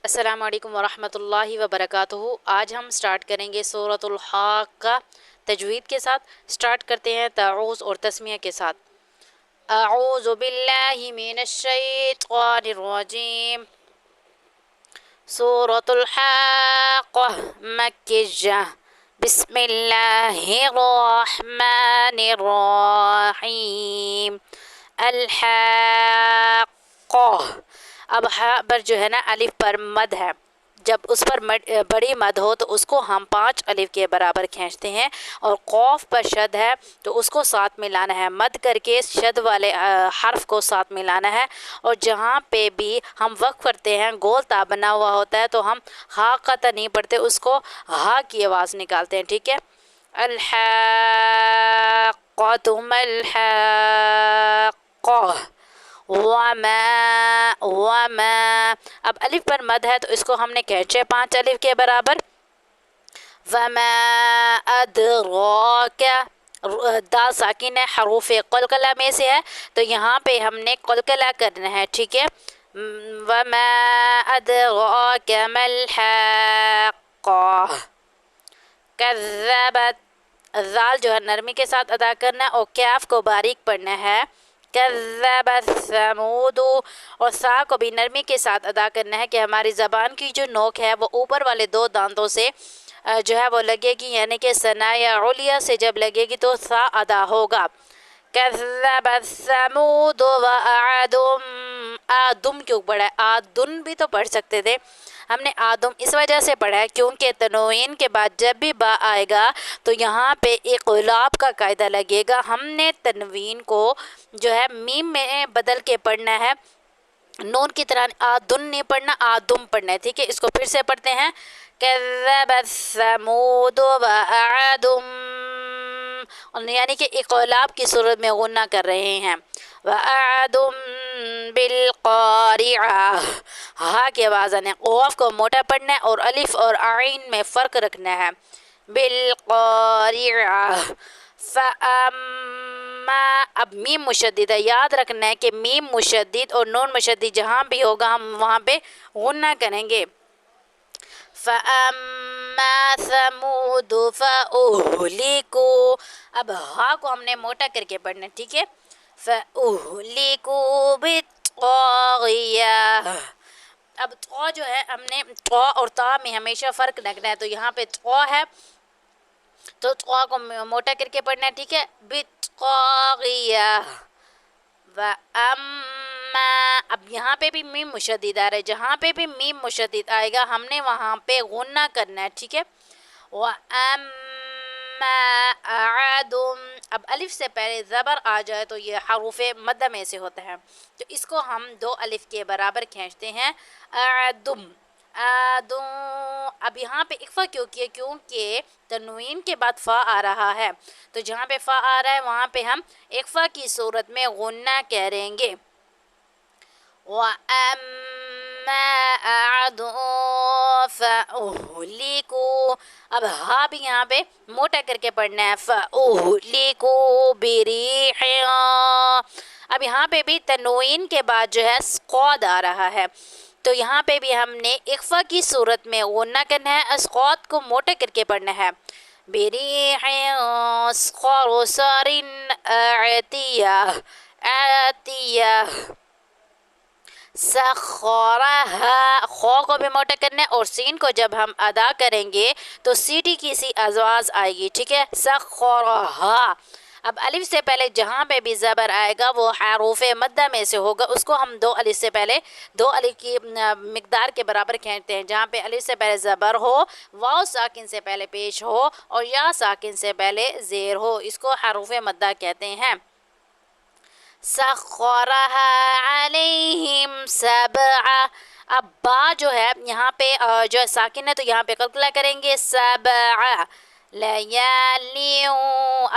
السلام علیکم ورحمۃ اللہ وبرکاتہ۔ آج ہم سٹارٹ کریں گے سورۃ الحاقہ تجوید کے ساتھ۔ سٹارٹ کرتے ہیں تعوذ اور تسمیہ کے ساتھ۔ اعوذ باللہ من الشیطان الرجیم۔ سورۃ الحاقہ مکیہ۔ بسم اللہ الرحمن الرحیم۔ الحاقہ، اب ہاء پر جو ہے نا الف پر مد ہے، جب اس پر بڑی مد ہو تو اس کو ہم 5 الف کے برابر کھینچتے ہیں، اور قوف پر شد ہے تو اس کو ساتھ ملانا ہے، مد کر کے شد والے حرف کو ساتھ ملانا ہے، اور جہاں پہ بھی ہم وقف کرتے ہیں گول تا بنا ہوا ہوتا ہے تو ہم ہا قطع نہیں پڑھتے، اس کو ہا کی آواز نکالتے ہیں، ٹھیک ہے۔ الحاقۃ ما الحاقہ وما اب الف پر مد ہے تو اس کو ہم نے کھینچے 5 الف کے برابر۔ وما ادراک، دال ساکن ہے، حروف قلقلہ میں سے ہے تو یہاں پہ ہم نے قلقلہ کرنا ہے، ٹھیک ہے۔ وما ادراک ما الحاقہ۔ کذبت، ذال جو ہے نرمی کے ساتھ ادا کرنا ہے اور کیف کو باریک پڑھنا ہے۔ کذبت ثمود، اور سا کو بھی نرمی کے ساتھ ادا کرنا ہے کہ ہماری زبان کی جو نوک ہے وہ اوپر والے 2 دانتوں سے جو ہے وہ لگے گی، یعنی کہ ثنا یا علیا سے جب لگے گی تو سا ادا ہوگا۔ کذبت ثمود وعاد، آدم کیوں پڑھا ہے؟ آدن بھی تو پڑھ سکتے تھے، ہم نے آدم اس وجہ سے پڑھا ہے کیونکہ تنوین کے بعد جب بھی با آئے گا تو یہاں پہ اقلاب کا قاعدہ لگے گا، ہم نے تنوین کو جو ہے میم میں بدل کے پڑھنا ہے، نون کی طرح آدن نہیں پڑھنا، آدم پڑھنا ہے، ٹھیک ہے۔ اس کو پھر سے پڑھتے ہیں۔ کذبت ثمود وعاد، یعنی کہ اقلاب کی صورت میں غنہ کر رہے ہیں۔ وعاد بالقارعہ، ہا کی آواز آنے، قوف کو موٹا پڑھنا ہے اور الف اور عین میں فرق رکھنا ہے۔ بالقارعہ۔ فاما، اب میم مشدد ہے، یاد رکھنا ہے کہ میم مشدد اور نون مشدد جہاں بھی ہوگا ہم وہاں پہ غنہ کریں گے۔ فاما ثمود فاہلکوا، اب ہا کو ہم نے موٹا کر کے پڑھنا ہے، ٹھیک ہے۔ فاہلکوا بالطاغیہ، اب تو جو ہے ہم نے تو اور تا میں ہمیشہ فرق رکھنا ہے، تو یہاں پہ تو ہے تو تو کو موٹا کر کے پڑھنا ہے، ٹھیک ہے۔ بالطاغیہ۔ وَأَمَّا، اب یہاں پہ بھی میم مشدد آ رہا ہے، جہاں پہ بھی میم مشدد آئے گا ہم نے وہاں پہ غنہ کرنا ہے، ٹھیک ہے۔ وَأَمَّا عَادٌ، اب الف سے پہلے زبر آ جائے تو یہ حروف مدہ میں سے ہوتا ہے، تو اس کو ہم 2 الف کے برابر کھینچتے ہیں۔ عَادٌ، آدوں، اب یہاں پہ اقفا کیوں کیا؟ کیونکہ تنوین کے بعد فا آ رہا ہے، تو جہاں پہ فا آ رہا ہے وہاں پہ ہم اقفا کی صورت میں غنہ کریں گے۔ وَأَمَّا عَادٌ فَأُهْلِكُوا، اب ہا بھی یہاں پہ موٹا کر کے پڑھنا ہے۔ فَأُهْلِكُوا بِرِيحٍ، اب یہاں پہ بھی تنوین کے بعد جو ہے قاد آ رہا ہے، تو یہاں پہ بھی ہم نے اقفا کی صورت میں غنہ کرنا ہے، اسقاط کو موٹا کر کے پڑھنا ہے۔ بِرِيحٍ صَرْصَرٍ عَاتِيَةٍ سَخَّرَهَا، خو کو بھی موٹا کرنا ہے اور سین کو جب ہم ادا کریں گے تو سیٹی کی سی آواز آئے گی، ٹھیک ہے۔ سَخَّرَهَا، اب الف سے پہلے جہاں پہ بھی زبر آئے گا وہ حروف مدہ میں سے ہوگا، اس کو ہم 2 الف سے پہلے 2 الف کی مقدار کے برابر کھینچتے ہیں، جہاں پہ الف سے پہلے زبر ہو، واو ساکن سے پہلے پیش ہو اور یا ساکن سے پہلے زیر ہو، اس کو حروف مدہ کہتے ہیں۔ سَخَّرَهَا عَلَيْهِمْ سَبْعَ، اب با جو ہے یہاں پہ جو ہے ساکن ہے تو یہاں پہ قلقلہ کریں گے۔ 7 لیالیوں،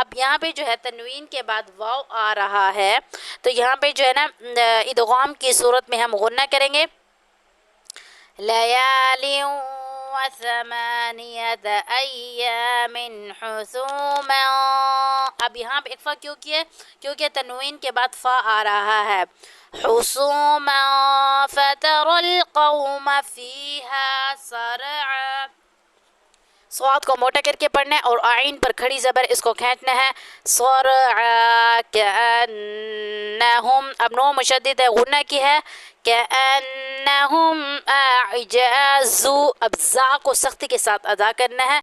اب یہاں پہ جو ہے تنوین کے بعد واو آ رہا ہے تو یہاں پہ جو ہے نا ادغام کی صورت میں ہم غنہ کریں گے۔ لیالیوں وثمانية أيام حسوما. اب یہاں پہ اکفا کیوں کیا؟ کیونکہ تنوین کے بعد فا آ رہا ہے. حسوما فترى القوم فيها صرعا. صاد کو موٹا کر کے پڑھنا ہے اور آئین پر کھڑی زبر اس کو کھینچنا ہے. صرعا كأنهم. اب نو مشدد ہے، غنہ کی ہے. كأنهم أعجاز. اب زا کو سختی کے ساتھ ادا کرنا ہے.